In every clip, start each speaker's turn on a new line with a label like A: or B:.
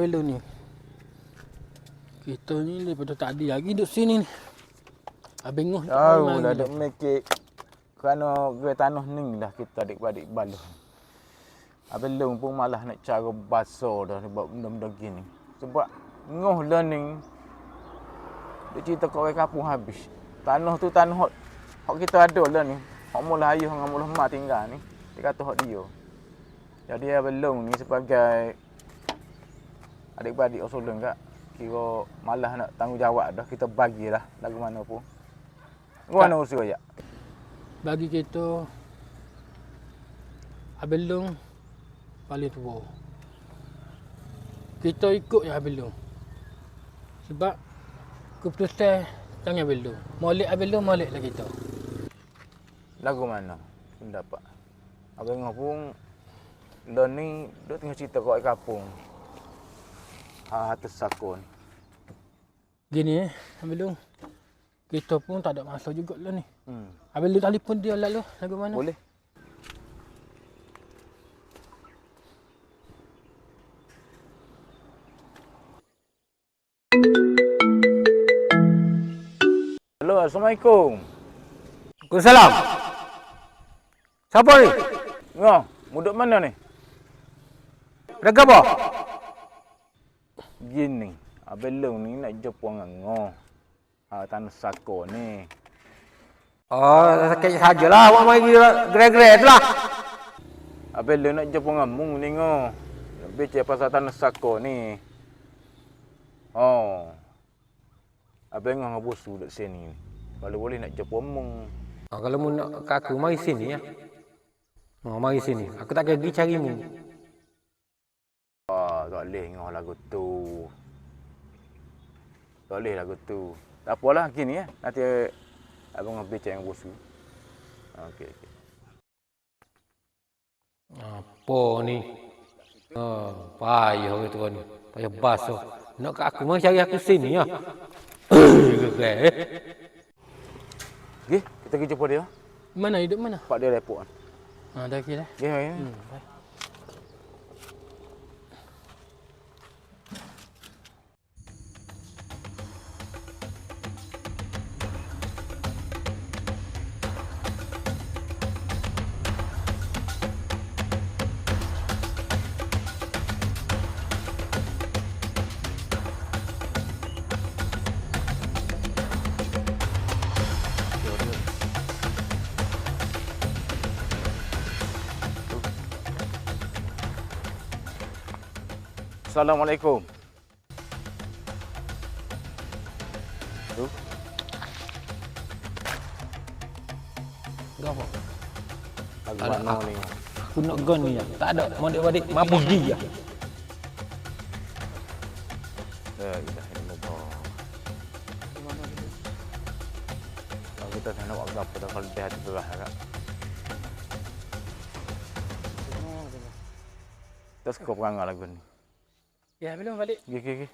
A: Abel ni. Kita ni daripada tadi lagi duduk sini ni. Abeng ngoh.
B: Tahu lah duk mikir kerana gue tanah ni dah kita adik-adik baluh. Abang Long pun malah nak cara basuh dah buat benda-benda gini. Sebab ngoh lah ni dia cerita kat orang kampung habis. Tanah tu tanah hak kita ada lah ni. Hak mula ayah dengan mula mak tinggal ni. Dia kata hak dia. Jadi Abang Long ni sebagai adik-beradik Osolong kak, kira malah nak tanggungjawab dah, kita bagilah lagu mana pun. Mana usul ya?
A: Bagi kita Abel Long paling tua. Kita ikut ya Abel Long. Sebab keputusan tangan Abel Long. Molek Abel Long, moleklah kita.
B: Lagu mana? Pendapat. Abang pun dah ni dia tengah cerita kat kampung. Atas sakon.
A: Gini Abel Long. Kita pun tak ada masa jugalah ni. Abel Long telefon dia lalu lagu mana?
B: Boleh. Halo, Assalamualaikum.
C: Waalaikumsalam. Siapa ni?
B: Ngoh, muduk mana ni?
C: Ada apa?
B: Gini, Abang Long ni nak jumpa dengan Ngoh. Tanah Sako ni.
C: Oh, sakit sajalah. Awak mari gerai-gerai tu lah.
B: Abang Long nak jumpa dengan Mung ni Ngoh. Nak bicara pasal tanah Sako ni. Oh. Abang Ngoh bosu duduk sini. Kalau boleh nak jumpa Mung.
C: Oh, kalau mu nak ke aku, mari sini ya. Oh, mari sini. Aku tak pergi cari mu.
B: Tak boleh Ngoh lagu tu. Tak boleh lagu tu. Tak apalah gini ya. Nanti abang Ngoh bicara dengan bosu. Okey.
C: Apa ni? Payah orang tua ni. Payah basuh. Nak ke aku, mari cari aku sini ya. Gerai.
B: Okey, kita pergi jumpa dia.
A: Mana hidup mana?
B: Pak dia repot kan.
A: Dah okey dah.
B: Ya.
A: Baik.
B: Assalamualaikum. Tu.
A: Gapo?
B: Lagu
C: Tak ada.
B: mana ni?
C: Aku nak gun ni ya. Tak ada. Mau adik-adik, mau pergi ya.
B: La ilaha illallah. Kalau kita nak buat apa dah kalau dia hati berah kak. Terus kau perangai lagu ni.
A: Ya, belum balik.
B: Gigi.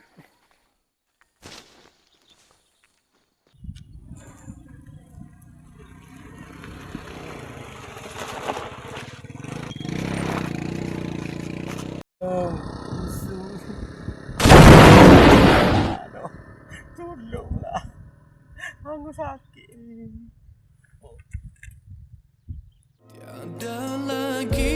D: Tolonglah. Aku sakit.
E: Tiada lagi